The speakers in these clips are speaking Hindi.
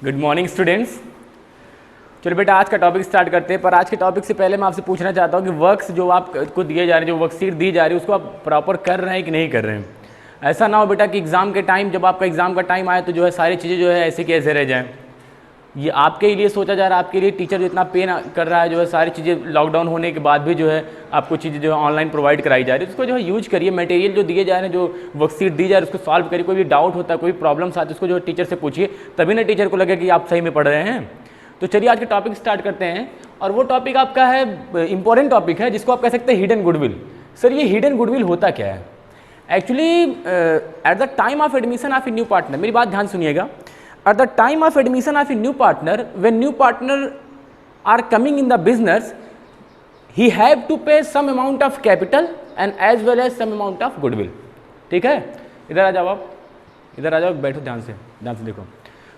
Good morning students. चलो बेटा आज का टॉपिक स्टार्ट करते हैं, पर आज के टॉपिक से पहले मैं आपसे पूछना चाहता हूँ कि वर्क्स जो आपको दिए जा रहे हैं, जो वर्कशीट दी जा रही है, उसको आप प्रॉपर कर रहे हैं कि नहीं कर रहे हैं। ऐसा ना हो बेटा कि एग्ज़ाम के टाइम, जब आपका एग्ज़ाम का टाइम आए तो जो है सारी चीज़ें जो है ऐसे की ऐसे रह जाएँ। ये आपके लिए सोचा जा रहा है, आपके लिए टीचर जो इतना पेन कर रहा है, जो है सारी चीज़ें लॉकडाउन होने के बाद भी जो है आपको चीज़ें जो है ऑनलाइन प्रोवाइड कराई जा रही है, उसको जो है यूज करिए। मटेरियल जो दिए जा रहे हैं, जो वर्कशीट दी जा रही है, उसको सॉल्व करिए। कोई भी डाउट होता है, कोई प्रॉब्लम्स आती है, उसको जो टीचर से पूछिए, तभी ना टीचर को लगे कि आप सही में पढ़ रहे हैं। तो चलिए आज के टॉपिक स्टार्ट करते हैं, और वो टॉपिक आपका है इंपॉर्टेंट टॉपिक है, जिसको आप कह सकते हैं हिडन गुडविल। सर ये हिडन गुडविल होता क्या है? Actually eight the time of admission of a new partner, मेरी बात ध्यान सुनिएगा। At the time of admission of a new partner, when new partner are coming in the business, he have to pay some amount of capital and as well as some amount of goodwill. ठीक है, इधर आ जाओ, आप इधर आ जाओ, बैठो ध्यान से देखो।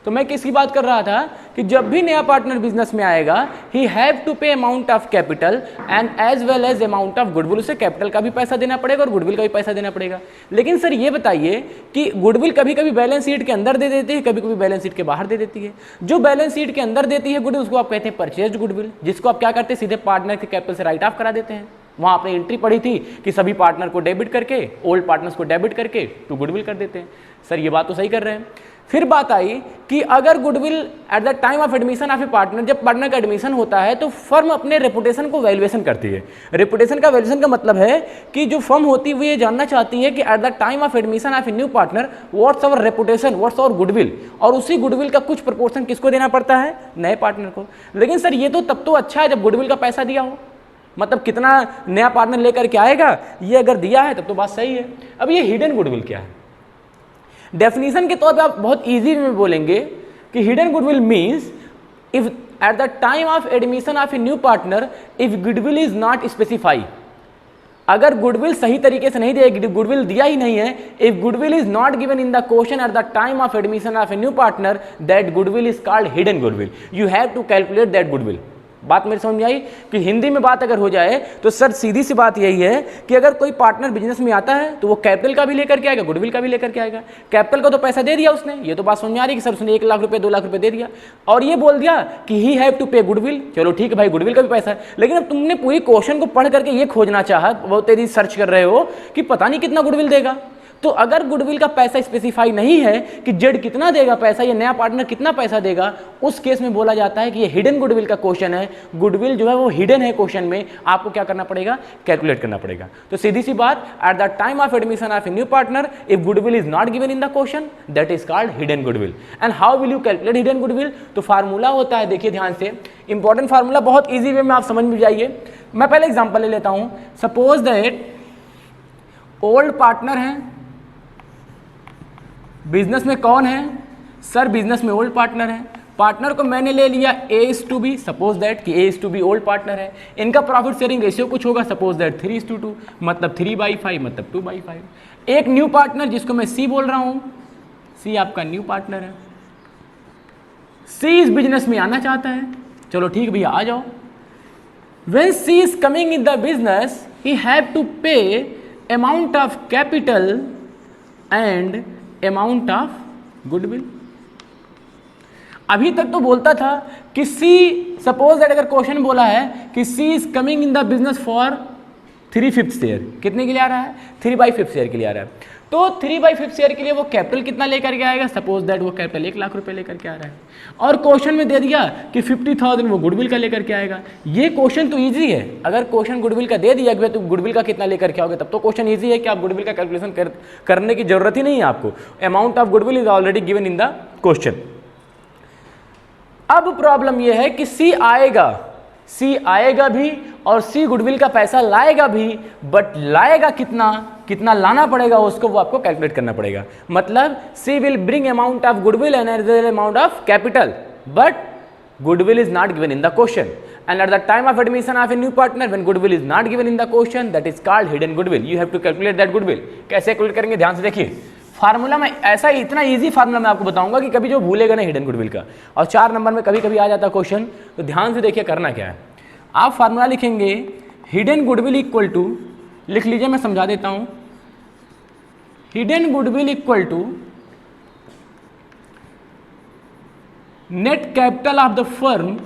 तो मैं किसकी बात कर रहा था कि जब भी नया पार्टनर बिजनेस में आएगा, he have to pay amount of capital and as well as amount of goodwill. उसे कैपिटल का भी पैसा देना पड़ेगा और गुडविल का भी पैसा देना पड़ेगा। लेकिन सर ये बताइए कि गुडविल कभी कभी बैलेंस शीट के अंदर दे देती है, कभी कभी बैलेंस शीट के बाहर दे देती है। जो बैलेंस शीट के अंदर देती है गुडविल, उसको आप कहते हैं परचेज्ड गुडविल, जिसको आप क्या करते हैं, सीधे पार्टनर के कैपिटल से राइट ऑफ करा देते हैं। वहां आपने एंट्री पढ़ी थी कि सभी पार्टनर को डेबिट करके, ओल्ड पार्टनर्स को डेबिट करके टू गुडविल कर देते हैं। सर ये बात तो सही कर रहे हैं। फिर बात आई कि अगर goodwill eight the time of admission of A partner, जब पार्टनर का एडमिशन होता है तो फर्म अपने रेपुटेशन को वैल्यूएशन करती है। रेपुटेशन का वैल्यूएशन का मतलब है कि जो फर्म होती है वो ये जानना चाहती है कि at the time of admission of a new partner what's our reputation, what's our goodwill, और उसी गुडविल का कुछ प्रोपोर्शन किसको देना पड़ता है, नए पार्टनर को। लेकिन सर ये तो तब तो अच्छा है जब गुडविल का पैसा दिया हो, मतलब कितना नया पार्टनर लेकर के आएगा ये अगर दिया है तब तो बात सही है। अब ये हिडन गुडविल क्या है? डेफिनेशन के तौर पे आप बहुत इजी में बोलेंगे कि hidden goodwill means if at the time of admission of a new partner if goodwill is not specify, अगर गुडविल सही तरीके से नहीं दिया, गुडविल दिया ही नहीं है, if goodwill is not given in the question at the time of admission of a new partner, that goodwill is called hidden goodwill. You have to calculate that goodwill. बात मेरी समझ में आई? कि हिंदी में बात अगर हो जाए तो सर सीधी सी बात यही है कि अगर कोई पार्टनर बिजनेस में आता है तो वो कैपिटल का भी लेकर के आएगा, गुडविल का भी लेकर के आएगा। कैपिटल का तो पैसा दे दिया उसने, ये तो बात समझ में आ रही है कि सर उसने 1 लाख रुपए 2 लाख रुपए दे दिया, और ये बोल दिया कि ही हैव टू पे गुडविल। चलो ठीक है भाई, गुडविल का भी पैसा है। लेकिन अब तुमने पूरी क्वेश्चन को पढ़ करके ये खोजना चाहा, बहुत तेजी सर्च कर रहे हो कि पता नहीं कितना गुडविल देगा। तो अगर गुडविल का पैसा स्पेसिफाई नहीं है कि जेड कितना देगा पैसा, ये नया पार्टनर कितना पैसा देगा, उस केस में बोला जाता है कि ये हिडन गुडविल का क्वेश्चन है। गुडविल जो है वो हिडन है क्वेश्चन में, आपको क्या करना पड़ेगा, कैलकुलेट करना पड़ेगा। तो सीधी सी बात, eight the time of admission of a new partner if goodwill is not given in the question, that is called hidden goodwill. And how will you calculate hidden goodwill? तो फार्मूला होता है, देखिए ध्यान से, इंपॉर्टेंट फार्मूला, बहुत ईजी वे में आप समझ में जाइए। मैं पहले एग्जाम्पल ले लेता हूं। सपोज दैट ओल्ड पार्टनर है बिजनेस में। कौन है सर? बिजनेस में ओल्ड पार्टनर है। पार्टनर को मैंने ले लिया A:B, सपोज दैट कि A:B ओल्ड पार्टनर है। इनका प्रॉफिट शेयरिंग रेशियो कुछ होगा, सपोज दैट 3:2, मतलब 3/5, मतलब 2/5। एक न्यू पार्टनर जिसको मैं C बोल रहा हूं, C आपका न्यू पार्टनर है। C इस बिजनेस में आना चाहता है। चलो ठीक भैया, आ जाओ। When C is coming in the business, he have to pay amount of capital and amount of goodwill. अभी तक तो बोलता था कि सी, सपोज दैट अगर क्वेश्चन बोला है कि C is coming in the business for 3/5 share, कितने के लिए आ रहा है? 3/5 शेयर के लिए आ रहा है। तो 3/5 शेयर के लिए वो कैपिटल कितना लेकर के आएगा? सपोज दैट वो कैपिटल 1 लाख रुपए लेकर के आ रहा है, और क्वेश्चन में दे दिया कि 50,000 वो गुडविल का लेकर के आएगा। ये क्वेश्चन तो इजी है। अगर क्वेश्चन गुडविल का दे दिया कि तो गुडविल का कितना लेकर के आओगे, तब तो क्वेश्चन इजी है कि आप गुडविल का कैलकुलेशन करने की जरूरत ही नहीं है आपको। Amount of goodwill is already given in the question. अब प्रॉब्लम यह है कि सी आएगा भी और सी गुडविल का पैसा लाएगा भी, बट लाएगा कितना लाना पड़ेगा उसको, वो आपको कैलकुलेट करना पड़ेगा। मतलब C will bring amount of goodwill and amount of capital, but goodwill is not given in the question. And at the time of admission of a new partner when goodwill is not given in the question, that is called hidden goodwill. You have to calculate that goodwill. कैसे कैलकुलेट करेंगे, ध्यान से देखिए। फार्मूला में ऐसा इतना इजी फार्मूला मैं आपको बताऊंगा कि कभी जो भूलेगा नहीं हिडन गुडविल का, और 4 नंबर में कभी कभी आ जाता क्वेश्चन। तो ध्यान से देखिए करना क्या है। आप फार्मूला लिखेंगे हिडन गुडविल इक्वल टू, लिख लीजिए मैं समझा देता हूं, hidden goodwill equal to net capital of the firm,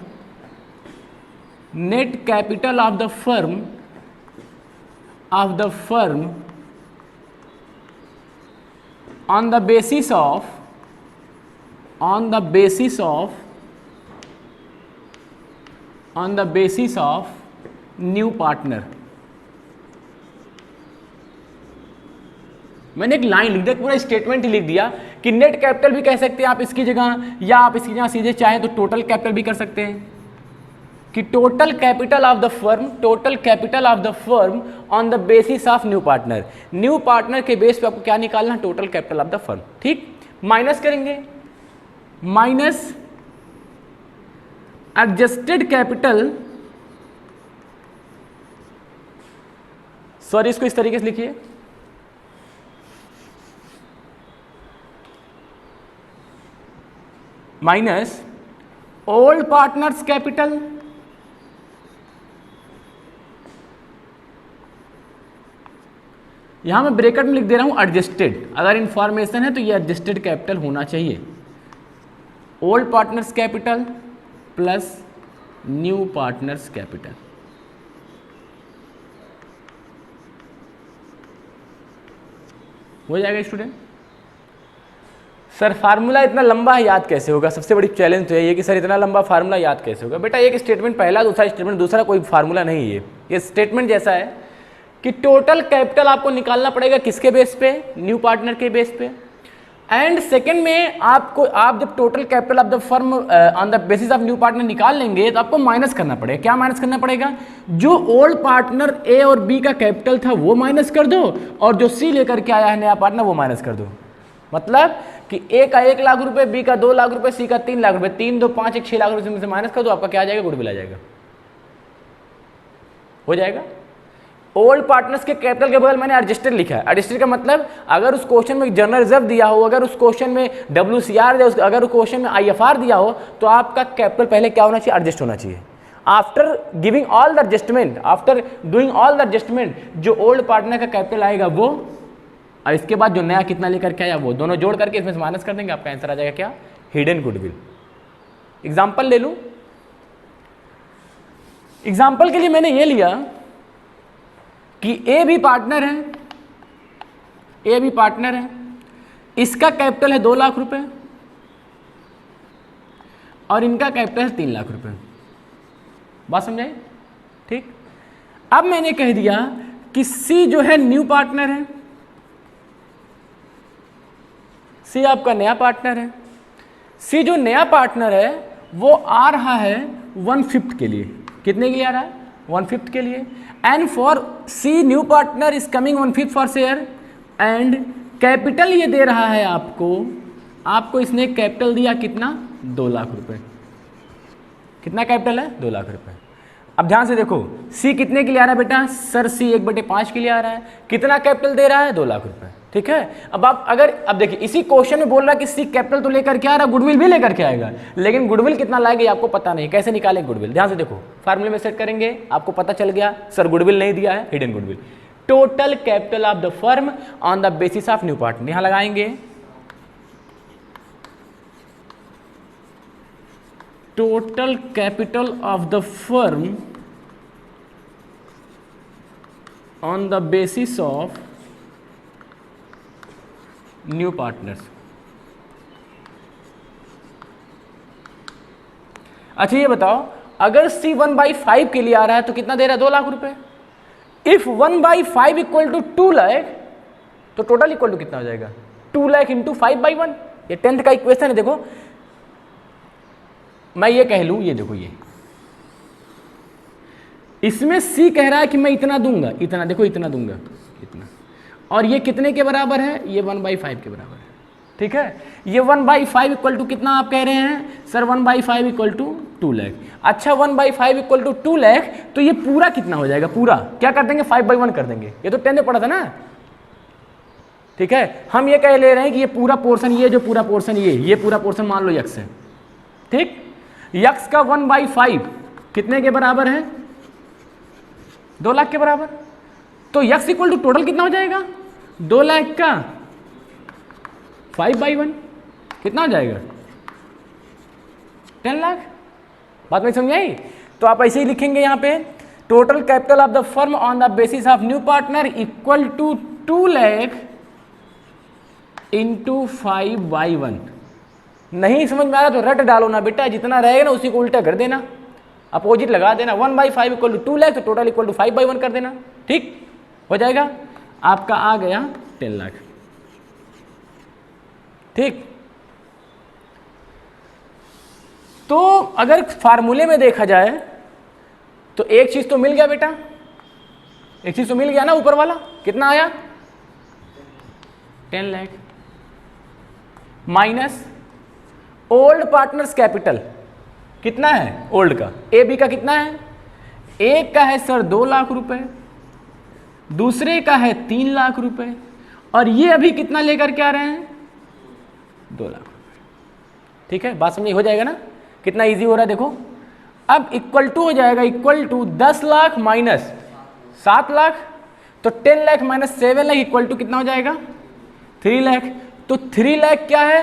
net capital of the firm on the basis of new partner. मैंने एक लाइन लिख दिया, पूरा स्टेटमेंट ही लिख दिया कि नेट कैपिटल भी कह सकते हैं आप इसकी जगह, या आप इसकी जगह सीधे चाहे तो टोटल कैपिटल भी कर सकते हैं कि total capital of the firm on the basis of new partner. New partner के बेस पे आपको क्या निकालना, total capital of the firm. ठीक, माइनस करेंगे, माइनस एडजस्टेड कैपिटल, सॉरी इसको इस तरीके से लिखिए, माइनस ओल्ड पार्टनर्स कैपिटल यहां मैं ब्रैकेट में लिख दे रहा हूं एडजस्टेड, अगर इंफॉर्मेशन है तो ये एडजस्टेड कैपिटल होना चाहिए। Old partners capital plus new partners capital. हो जाएगा स्टूडेंट? सर फार्मूला इतना लंबा याद कैसे होगा? सबसे बड़ी चैलेंज तो ये कि सर इतना लंबा फार्मूला याद कैसे होगा? बेटा एक स्टेटमेंट पहला, दूसरा स्टेटमेंट दूसरा, कोई फार्मूला नहीं है ये स्टेटमेंट जैसा है कि टोटल कैपिटल आपको निकालना पड़ेगा किसके बेस पे, न्यू पार्टनर के बेस पे। एंड सेकंड में आप जब total capital of the firm on the basis of new partner निकाल लेंगे तो आपको माइनस करना पड़ेगा। क्या माइनस करना पड़ेगा? जो ओल्ड पार्टनर ए और बी का कैपिटल था वो माइनस कर दो, और जो सी लेकर के आया है नया पार्टनर वो माइनस कर दो। मतलब कि ए का 1 लाख रुपए, बी का 2 लाख रुपए, सी का 3 लाख रुपए, 3 2 5 1 6 लाख रुपए में से माइनस कर दो, आपका क्या आ जाएगा? गुडविल आ जाएगा। हो जाएगा। ओल्ड पार्टनर्स के कैपिटल के बगल मैंने एडजस्टेड लिखा है। एडजस्टेड का मतलब अगर उस क्वेश्चन में जनरल रिजर्व दिया हो, अगर उस क्वेश्चन में WCR दिया, अगर उस क्वेश्चन में IFR दिया हो, तो आपका कैपिटल पहले क्या होना चाहिए? एडजस्ट होना चाहिए। After giving all the adjustment, after doing all the adjustment, जो ओल्ड पार्टनर का कैपिटल आएगा वो, और इसके बाद जो नया कितना लेकर के आया वो, दोनों जोड़ करके इसमें से माइनस कर देंगे, आपका आंसर आ जाएगा क्या? Hidden goodwill. एग्जाम्पल ले लूं। एग्जाम्पल के लिए मैंने ये लिया कि ए भी पार्टनर है, ए भी पार्टनर है, इसका कैपिटल है 2 लाख रुपए और इनका कैपिटल है 3 लाख रुपए। बात समझाई? ठीक। अब मैंने कह दिया कि सी जो है न्यू पार्टनर है, सी आपका नया पार्टनर है। सी जो नया पार्टनर है वो आ रहा है 1/5 के लिए। कितने के लिए आ रहा है? 1/5 के लिए। And for C new partner is coming 1/5 for share, and capital ये दे रहा है आपको इसने कैपिटल दिया कितना? 2 लाख रुपए। कितना कैपिटल है? 2 लाख रुपए। अब ध्यान से देखो, सी कितने के लिए आ रहा है बेटा? सर सी 1/5 के लिए आ रहा है। कितना कैपिटल दे रहा है? 2 लाख रुपए। ठीक है। अब देखिए इसी क्वेश्चन में बोल रहा है कि सी कैपिटल तो लेकर के आ रहा है, गुडविल भी लेकर के आएगा, लेकिन गुडविल कितना लाएगा आपको पता नहीं। कैसे निकालेंगे गुडविल? ध्यान से देखो, फार्मूले में सेट करेंगे, आपको पता चल गया सर गुडविल नहीं दिया है, hidden goodwill. Total capital of the firm on the basis of new partner. यहां लगाएंगे total capital of the firm on the basis of new partners. अच्छा ये बताओ, अगर सी 1/5 के लिए आ रहा है तो कितना दे रहा है? 2 लाख रुपए। इफ 1/5 इक्वल टू 2 लाख, तो टोटल इक्वल टू कितना हो जाएगा? 2 लाख इंटू 5/1। ये 10th का इक्वेशन है। देखो मैं ये कह लूं, ये देखो, ये इसमें सी कह रहा है कि मैं इतना दूंगा, इतना, देखो इतना दूंगा, इतना, और ये कितने के बराबर है? ये 1/5 के बराबर है। ठीक है। ये 1/5 इक्वल टू कितना आप कह रहे हैं? Sir 1/5 equal to 2 lakh. अच्छा 1/5 इक्वल टू 2 लाख, तो ये पूरा कितना हो जाएगा? पूरा क्या कर देंगे? 5/1 कर देंगे। ये तो 10th में पढ़ा था ना। ठीक है। हम ये कह ले रहे हैं कि ये पूरा पोर्शन, ये जो पूरा पोर्शन, ये पूरा पोर्शन मान लो यक्स है। ठीक। यक्स का 1/5 कितने के बराबर है? 2 लाख के बराबर। तो यक्स इक्वल टू टोटल कितना हो जाएगा? 2 लाख का 5/1 कितना हो जाएगा? 10 लाख। बात में समझ आई? तो आप ऐसे ही लिखेंगे यहाँ पे total capital of the firm on the basis of new partner equal to 2 lakh into 5/1। नहीं समझ में आ रहा तो रट डालो ना बेटा, जितना रहेगा ना उसी को उल्टा कर देना, अपोजिट लगा देना। 1/5 इक्वल टू 2 लाख, तो टोटल इक्वल टू 5/1 कर देना, ठीक हो जाएगा। आपका आ गया 10 लाख, ठीक। तो अगर फार्मूले में देखा जाए तो एक चीज तो मिल गया बेटा, एक चीज तो मिल गया ना, ऊपर वाला कितना आया 10 lakh minus old partners capital कितना है ओल्ड का, ए बी का कितना है, एक का है सर 2 लाख रुपए, दूसरे का है 3 लाख रुपए, और ये अभी कितना लेकर के आ रहे हैं 2 लाख रुपए, ठीक है। बात समझ हो जाएगा ना, कितना इजी हो रहा है देखो। अब इक्वल टू हो जाएगा, equal to 10 lakh minus 7 lakh, तो 10 lakh minus 7 lakh equal to कितना हो जाएगा 3 लाख। तो 3 लाख क्या है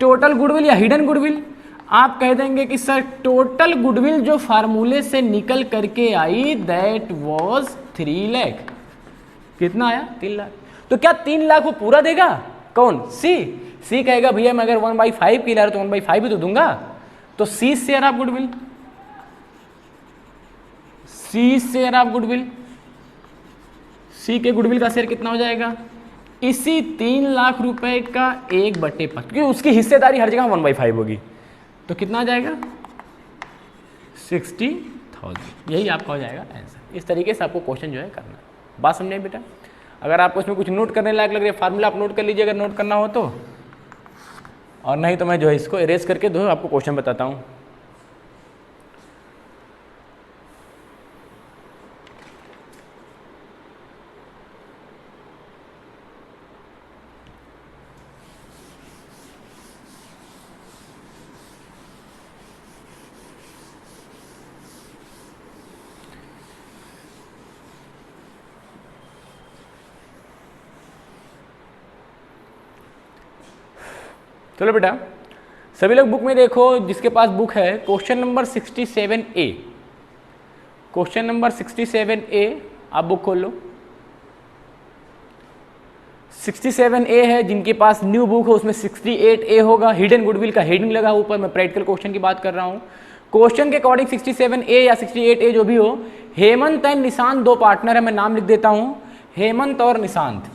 टोटल गुडविल या हिडन गुडविल। आप कह देंगे कि सर टोटल गुडविल जो फार्मूले से निकल करके आई दैट वाज 3 लाख। कितना आया 3 लाख। तो क्या 3 लाख वो पूरा देगा कौन, सी कहेगा भैया मैं अगर 1/5 की ला रहा तो 1/5 भी तो दूंगा, तो C share of goodwill, C share of goodwill, C के गुडविल का शेयर कितना हो जाएगा इसी 3 लाख रुपए का 1/5, क्योंकि उसकी हिस्सेदारी हर जगह 1/5 होगी, तो कितना आ जाएगा 60,000। यही आपका हो जाएगा आंसर। इस तरीके से आपको क्वेश्चन जो है करना है। बात समझे बेटा? अगर आपको इसमें कुछ नोट करने लायक लग रहा है फार्मूला आप नोट कर लीजिए अगर नोट करना हो तो, और नहीं तो मैं जो है इसको इरेज करके दो आपको क्वेश्चन बताता हूँ। चलो बेटा सभी लोग बुक में देखो, जिसके पास बुक है question number 67A, question number 67A आप बुक खोल लो। 67A है, जिनके पास न्यू बुक हो उसमें 68A होगा, हिडन गुडविल का हेडिंग लगा ऊपर, मैं प्रैक्टिकल क्वेश्चन की बात कर रहा हूँ। क्वेश्चन के अकॉर्डिंग 67A या 68A जो भी हो, हेमंत एंड निशांत 2 पार्टनर है, मैं नाम लिख देता हूँ हेमंत और Nishant.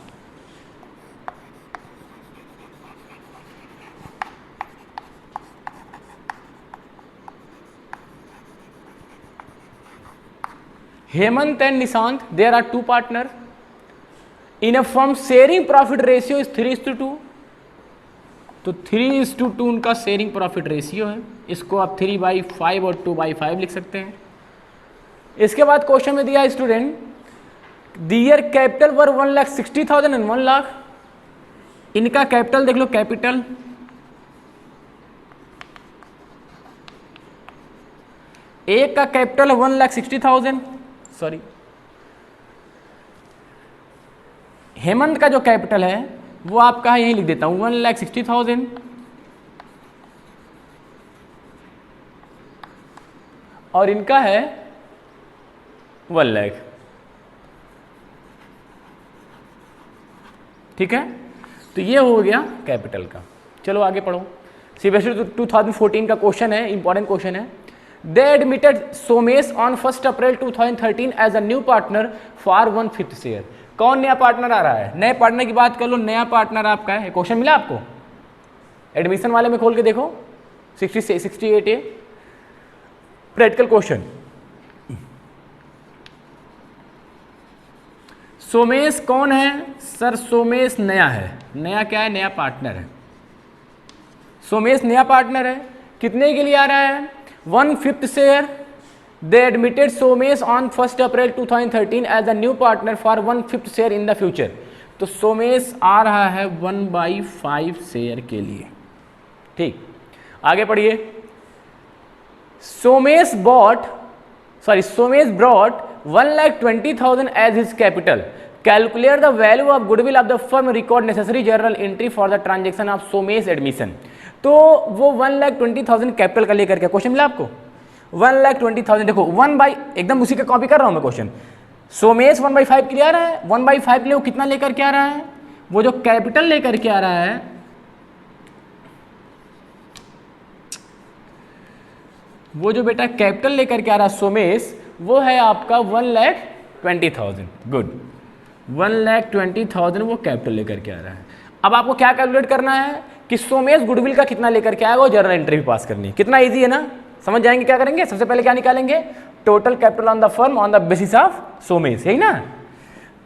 Hemant and Nishant, there are 2 partners in a firm, sharing profit ratio is 3:2, तो 3:2 उनका शेयरिंग प्रॉफिट रेशियो है। इसको आप 3/5 और 2/5 लिख सकते हैं। इसके बाद क्वेश्चन में दिया student their capital were 1,60,000 and 1 lakh. इनका कैपिटल देख लो, कैपिटल एक का कैपिटल 1,60,000, सॉरी हेमंत का जो कैपिटल है वो आपका यही लिख देता हूं 1,60,000, और इनका है 1 लाख, ठीक है। तो ये हो गया कैपिटल का। चलो आगे पढ़ो। सीबीएसई 2014 का क्वेश्चन है, इंपॉर्टेंट क्वेश्चन है। They admitted Somesh on 1st April 2013 as a new partner for 1/5 share। कौन नया पार्टनर आ रहा है? नए पार्टनर की बात कर लो, नया पार्टनर आपका है। क्वेश्चन मिला आपको? एडमिशन वाले में खोल के देखो 68A प्रैक्टिकल क्वेश्चन। सोमेश कौन है? सर सोमेश नया है। नया क्या है? नया पार्टनर है। सोमेश नया पार्टनर है। कितने के लिए आ रहा है? 1/5 share. They admitted Somesh on 1st April 2013 as a new partner for 1/5 share in the future। तो सोमेश आ रहा है 1/5 शेयर के लिए, ठीक। आगे पढ़िए। Somesh brought 1,20,000 as his capital। Calculate the value of goodwill of the firm, record necessary journal entry for the transaction of Somesh admission। तो वो 1,20,000 कैपिटल का लेकर के क्वेश्चन मिला आपको 1,20,000। देखो 1 बाई एकदम उसी का कॉपी कर रहा हूं मैं क्वेश्चन। सोमेश 1/5 के लिए आ रहा है, 1/5 के लिए वो कितना लेकर के आ रहा है, वो जो कैपिटल लेकर के आ रहा है, वो जो बेटा कैपिटल लेकर के आ रहा है सोमेश, वो है आपका 1,20,000। गुड, 1,20,000 वो कैपिटल लेकर के आ रहा है। अब आपको क्या कैलकुलेट करना है कि सोमेश गुडविल का कितना लेकर के आएगा, वो जर्नल एंट्री भी पास करनी है। कितना इजी है ना, समझ जाएंगे। क्या करेंगे, सबसे पहले क्या निकालेंगे, total capital on the firm on the basis of Somesh, यही ना।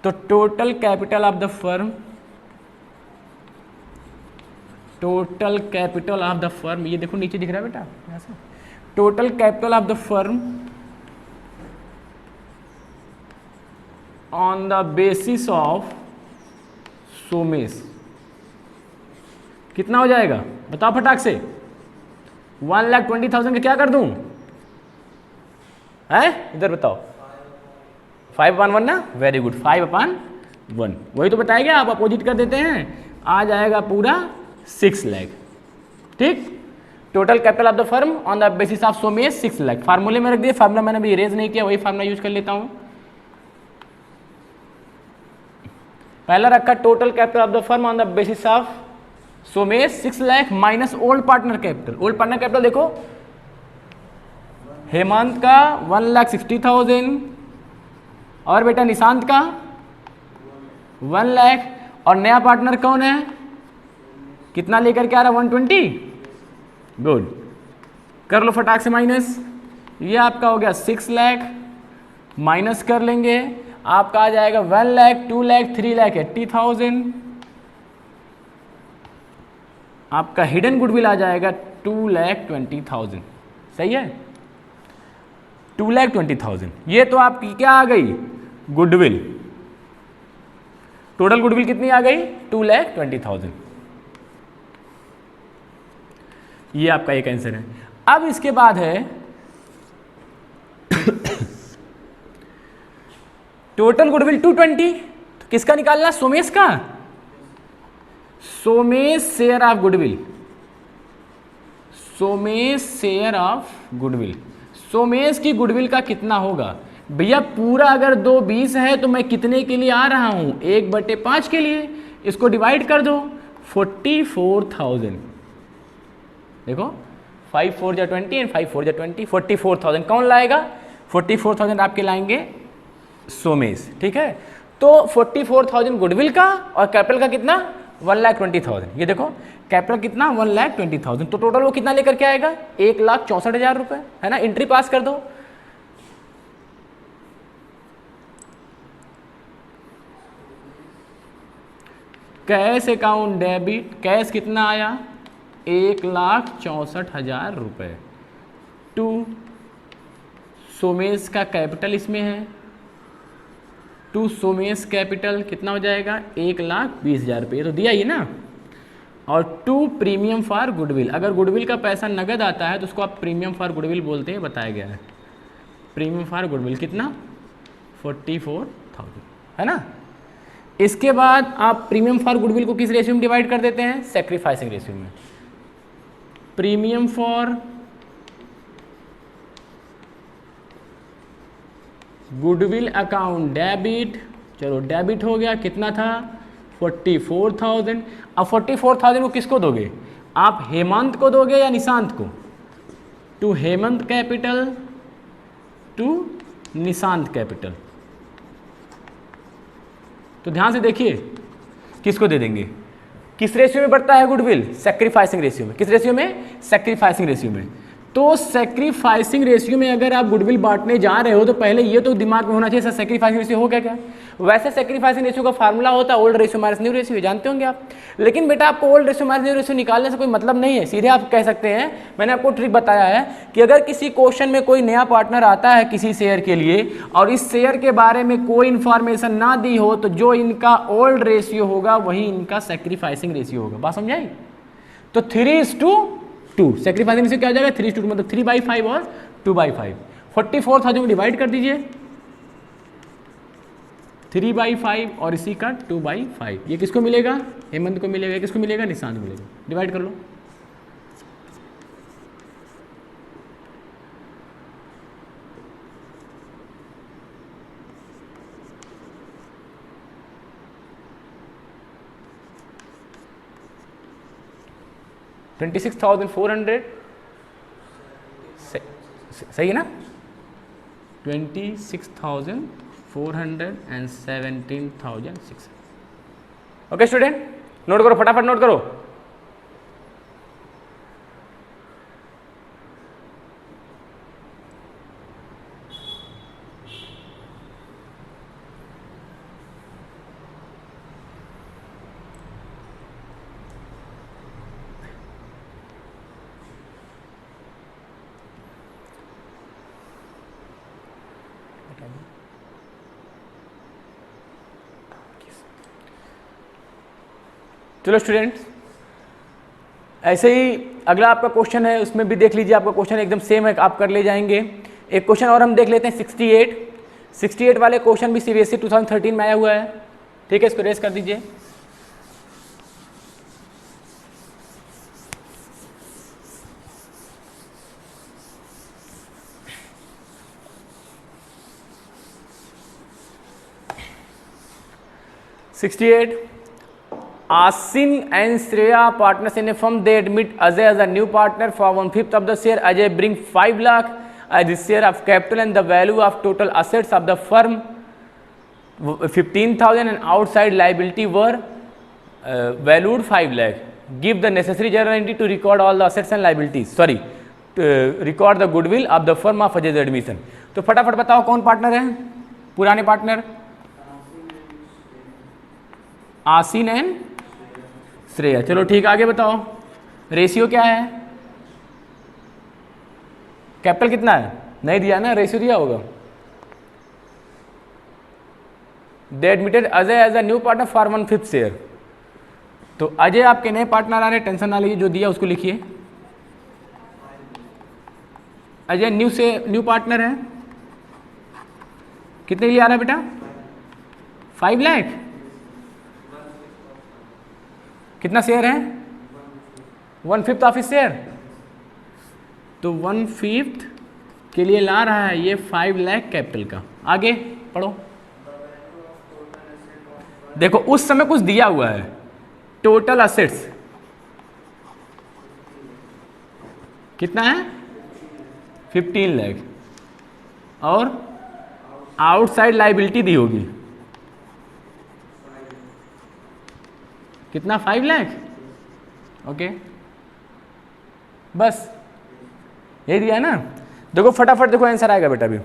तो total capital of the firm, total capital of the firm, ये देखो नीचे दिख रहा है बेटा यहाँ से, total capital of the firm on the basis of Somesh कितना हो जाएगा, बताओ फटाक से। 1,20,000 का क्या कर दूं, है इधर बताओ, 5/1 ना, वेरी गुड, 5/1, वही तो बताएगा। आप अपोजिट कर देते हैं, आ जाएगा पूरा 6 लाख। ठीक, total capital of the firm on the basis of Somesh 6 lakh. फार्मूले में रख दिए, फार्मूला मैंने अभी इरेज नहीं किया, वही फार्मूला यूज कर लेता हूं। पहला रखा total capital of the firm on the basis of Somesh 6 lakh minus old partner capital. Old partner capital देखो, हेमंत का 1,60,000 और बेटा निशांत का 1 लाख, और नया पार्टनर कौन है, कितना लेकर के आ रहा है, 120। गुड, कर लो फटाक से माइनस, ये आपका हो गया 6 लाख, माइनस कर लेंगे, आपका आ जाएगा 1 लाख, 2 लाख, 3,80,000। आपका हिडन गुडविल आ जाएगा 2,20,000। सही है, 2,20,000। ये तो आपकी क्या आ गई, गुडविल। टोटल गुडविल कितनी आ गई, 2,20,000। ये आपका एक आंसर है। अब इसके बाद है टोटल गुडविल 220, तो किसका निकालना, सोमेश का। Somesh share of goodwill, Somesh share of goodwill, Somesh की गुडविल का कितना होगा भैया। पूरा अगर 220 है तो मैं कितने के लिए आ रहा हूं, 1/5 के लिए। इसको डिवाइड कर दो, 44,000। देखो 5 4 जा 20 एंड 5 4 जा 20, 44,000 कौन लाएगा, 44,000 आपके लाएंगे सोमेश। ठीक है, तो 44,000 गुडविल का और कैपिटल का कितना, 1,20,000। ये देखो कैपिटल कितना, 1,20,000, तो टोटल वो कितना लेकर के आएगा, 1,64,000 रुपए, है ना। एंट्री पास कर दो। कैश अकाउंट डेबिट, कैश कितना आया, 1,64,000 रुपए, टू सोमेश का कैपिटल इसमें है, टू सोमेश कैपिटल कितना हो जाएगा, 1,20,000 रुपये, तो दिया ही ना। और टू प्रीमियम फॉर गुडविल, अगर गुडविल का पैसा नगद आता है तो उसको आप प्रीमियम फॉर गुडविल बोलते हैं, बताया गया है। प्रीमियम फॉर गुडविल कितना, 44,000, है ना। इसके बाद आप प्रीमियम फॉर गुडविल को किस रेशियो में डिवाइड कर देते हैं, सेक्रीफाइसिंग रेशियो में। Premium for goodwill account debit, चलो डेबिट हो गया, कितना था, 44,000। अब 44,000 को किसको दोगे, आप हेमंत को दोगे या निशांत को, to Hemant capital, to Nishant capital. तो ध्यान से देखिए किसको दे देंगे, किस रेशियो में बढ़ता है गुडविल, सैक्रिफाइसिंग रेशियो में। किस रेशियो में, सैक्रिफाइसिंग रेशियो में। तो सैक्रिफाइसिंग रेशियो में अगर आप गुडविल बांटने जा रहे हो तो पहले ये तो दिमाग में होना चाहिए, सर सैक्रिफाइसिंग रेशियो हो क्या। वैसे सैक्रिफाइसिंग रेशियो का फार्मूला होता है old ratio minus new ratio, जानते होंगे आप। लेकिन बेटा आपको old ratio minus new ratio निकालने से कोई मतलब नहीं है, सीधे आप कह सकते हैं, मैंने आपको ट्रिक बताया है कि अगर किसी क्वेश्चन में कोई नया पार्टनर आता है किसी शेयर के लिए और इस शेयर के बारे में कोई इंफॉर्मेशन ना दी हो, तो जो इनका ओल्ड रेशियो होगा वही इनका सैक्रिफाइसिंग रेशियो होगा। बात समझाई। तो 3:2 सैक्रिफाइसिंग रेशियो क्या हो जाएगा, 3:2, मतलब 3/5 और 2/5। 44,000 को डिवाइड कर दीजिए, 3/5 और इसी का 2/5। ये किसको मिलेगा, हेमंत को मिलेगा, किसको मिलेगा, निशांत को मिलेगा। डिवाइड कर लो, 26,400 सही है ना, 26,400 and 17,600। ओके स्टूडेंट, नोट करो, फटाफट नोट करो। चलो स्टूडेंट्स, ऐसे ही अगला आपका क्वेश्चन है, उसमें भी देख लीजिए, आपका क्वेश्चन एकदम सेम है, आप कर ले जाएंगे। एक क्वेश्चन और हम देख लेते हैं, 68 वाले क्वेश्चन भी सीबीएसई 2013 में आया हुआ है, ठीक है, इसको रेस कर दीजिए। Asin and Shreya partners in a firm. They admit Ajay as a new partner for 1/5 of the share. Ajay bring 5 lakh as his share of capital, and the value of total assets of the firm 15,000 and outside liability were valued 5 lakh. Give the necessary general entity to record all the assets and liabilities. Sorry, record the goodwill of the firm of Ajay's admission. तो फटाफट बताओ कौन पार्टनर है, पुराने पार्टनर? आसीन एंड श्रेया। चलो ठीक, आगे बताओ, रेशियो क्या है? कैपिटल कितना है? नहीं दिया ना, रेशियो दिया होगा। They admitted Ajay as a new partner for 1/5 share. तो अजय आपके नए पार्टनर आ रहे, टेंशन ना लीजिए, जो दिया उसको लिखिए। अजय न्यू पार्टनर है, कितने के लिए आ रहा है बेटा? 5 लाख। कितना शेयर है? 1/5 ऑफ हिज शेयर। तो 1/5 के लिए ला रहा है ये 5 लाख कैपिटल का। आगे पढ़ो, देखो उस समय कुछ दिया हुआ है, टोटल असेट्स कितना है? 15 लाख, और आउटसाइड लाइबिलिटी दी होगी कितना? 5 लाख। ओके, बस यही दिया है ना। देखो फटाफट देखो आंसर आएगा बेटा। अभी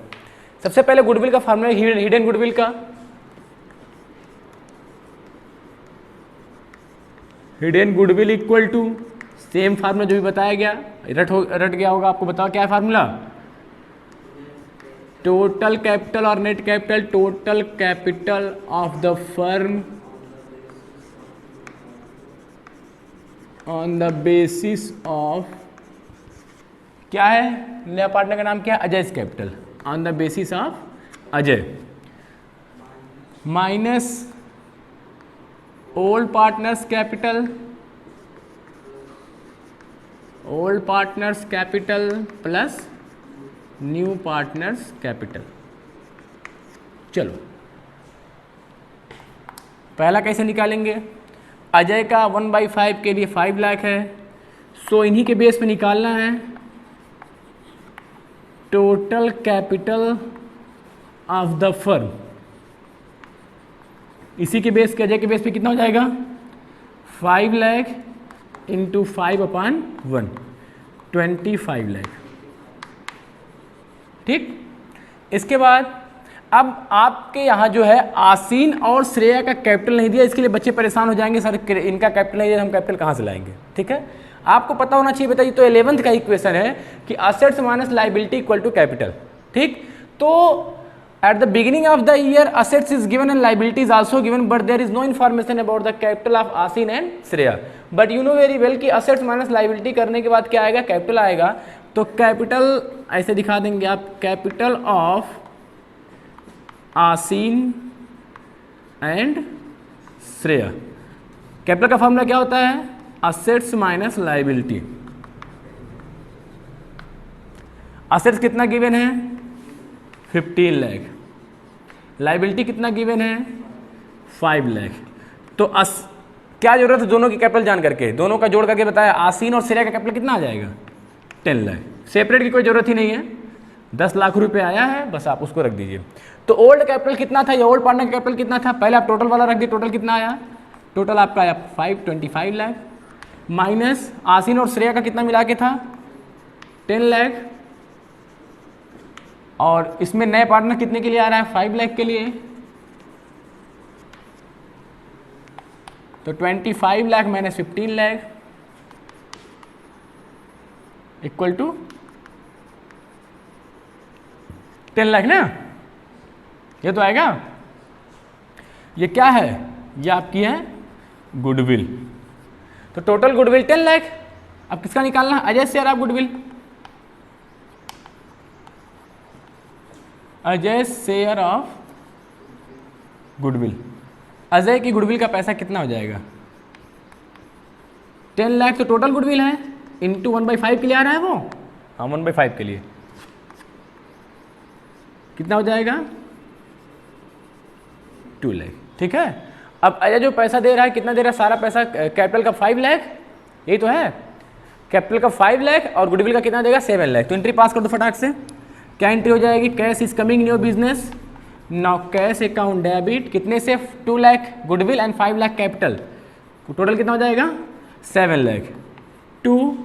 सबसे पहले गुडविल का फार्मूला, हिडन गुडविल का, hidden goodwill equal to same formula जो भी बताया गया, रट गया होगा आपको। बताओ क्या है फार्मूला? टोटल कैपिटल और net capital, total capital of the firm on the basis of, क्या है नया पार्टनर का नाम क्या है? Ajay capital, on the basis of Ajay, minus old partners capital, old partners capital plus new partners capital. चलो पहला कैसे निकालेंगे? अजय का 1/5 के लिए 5 लाख है, सो इन्हीं के बेस पे निकालना है। Total capital of the firm, इसी के बेस के, अजय के बेस पे कितना हो जाएगा? 5 लाख इंटू 5/1, 25 लाख। ठीक, इसके बाद अब आपके यहाँ जो है आसीन और श्रेया का कैपिटल नहीं दिया, इसके लिए बच्चे परेशान हो जाएंगे, सर इनका कैपिटल नहीं दिया, हम कैपिटल कहाँ से लाएंगे? ठीक है, आपको पता होना चाहिए बेटा, ये तो 11th का इक्वेशन है कि assets minus liability equal to capital. ठीक, तो at the beginning of the year assets is given and liability is also given, but there is no information about the capital of Aseen and Shreya. But you know very well कि असेट्स माइनस लाइबिलिटी करने के बाद क्या आएगा? कैपिटल आएगा। तो कैपिटल ऐसे दिखा देंगे आप, capital of Aseen and Shreya. Capital का फॉर्मूला क्या होता है? Assets minus liability. असेट्स कितना गिवन है? 15 लाख। लाइबिलिटी कितना गिवन है? 5 लाख। तो क्या जरूरत है दोनों की कैपिटल जान करके, दोनों का जोड़ करके बताया। आसीन और श्रेया का कैपिटल कितना आ जाएगा 10 लाख। सेपरेट की कोई जरूरत ही नहीं है, 10 लाख रुपए आया है, बस आप उसको रख दीजिए। तो ओल्ड कैपिटल कितना था, या ओल्ड पार्टनर का कैपिटल कितना था, पहले आप टोटल वाला रख दिए। टोटल कितना आया, टोटल आपका आया 525 लाख, माइनस आसीन और श्रेया का कितना मिला के था 10 लाख, और इसमें नए पार्टनर कितने के लिए आ रहा है 5 लाख के लिए, तो 25 lakh minus 15 lakh equal to 10 lakh ना, ये तो आएगा। ये क्या है, ये आपकी है गुडविल। तो टोटल गुडविल 10 लाख। अब किसका निकालना है, Ajay share of goodwill, Ajay share of goodwill. Ajay की गुडविल का पैसा कितना हो जाएगा 10 लाख। तो टोटल गुडविल है इंटू 1/5 के लिए आ रहा है वो, हाँ 1/5 के लिए कितना हो जाएगा 2 लाख। ठीक है, अब अजय जो पैसा दे रहा है कितना दे रहा है, सारा पैसा कैपिटल का 5 लाख, यही तो है, कैपिटल का 5 लाख और गुडविल का कितना देगा 7 लाख। तो एंट्री पास कर दो फटाक से। क्या एंट्री हो जाएगी, cash is coming in your business, now cash account debit, कितने से 2 lakh goodwill and 5 lakh capital, total कितना हो जाएगा 7 लाख। 2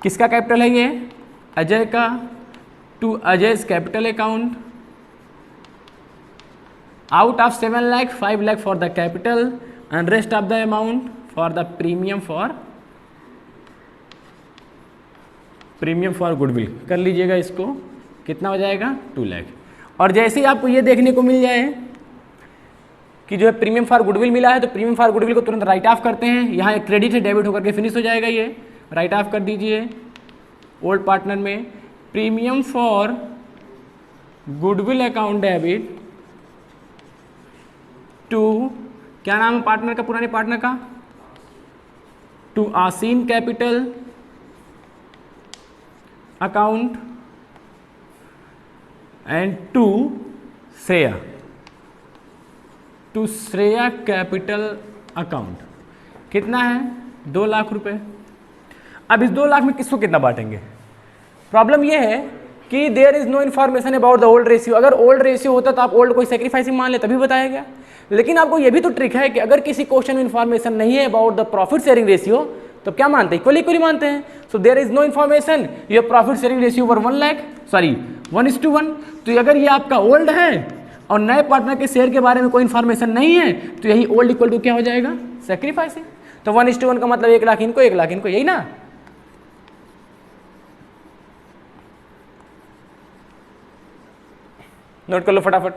किसका कैपिटल है, ये अजय का, to Ajay capital account, out of 7 lakh 5 lakh for the capital and rest of the amount for the premium for goodwill. कर लीजिएगा इसको, कितना हो जाएगा 2 लाख। और जैसे ही आपको ये देखने को मिल जाए कि जो है प्रीमियम फॉर गुडविल मिला है, तो प्रीमियम फॉर गुडविल को तुरंत राइट ऑफ करते हैं। यहाँ एक क्रेडिट है, डेबिट होकर के फिनिश हो जाएगा, ये राइट ऑफ कर दीजिए। ओल्ड पार्टनर में premium for goodwill account debit to, क्या नाम है पार्टनर का, पुराने पार्टनर का, to Aseen capital account and to Shreya capital account. कितना है 2 लाख रुपए। अब इस 2 लाख में किसको कितना बांटेंगे, प्रॉब्लम यह है कि there is no information about the old ratio. अगर ओल्ड रेशियो होता तो आप ओल्ड कोई सेक्रीफाइसिंग मान ले तभी बताया गया, लेकिन आपको यह भी तो ट्रिक है कि अगर किसी क्वेश्चन में इन्फॉर्मेशन नहीं है about the profit sharing ratio तो क्या मानते हैं, इक्वली मानते हैं। So there is no information, your profit sharing ratio over 1:1। तो अगर ये आपका ओल्ड है और नए पार्टनर के शेयर के बारे में कोई इन्फॉर्मेशन नहीं है, तो यही ओल्ड इक्वल टू क्या हो जाएगा सेक्रीफाइसिंग। तो 1:1 का मतलब 1 लाख इनको 1 लाख इनको, यही ना। नोट कर लो फटाफट।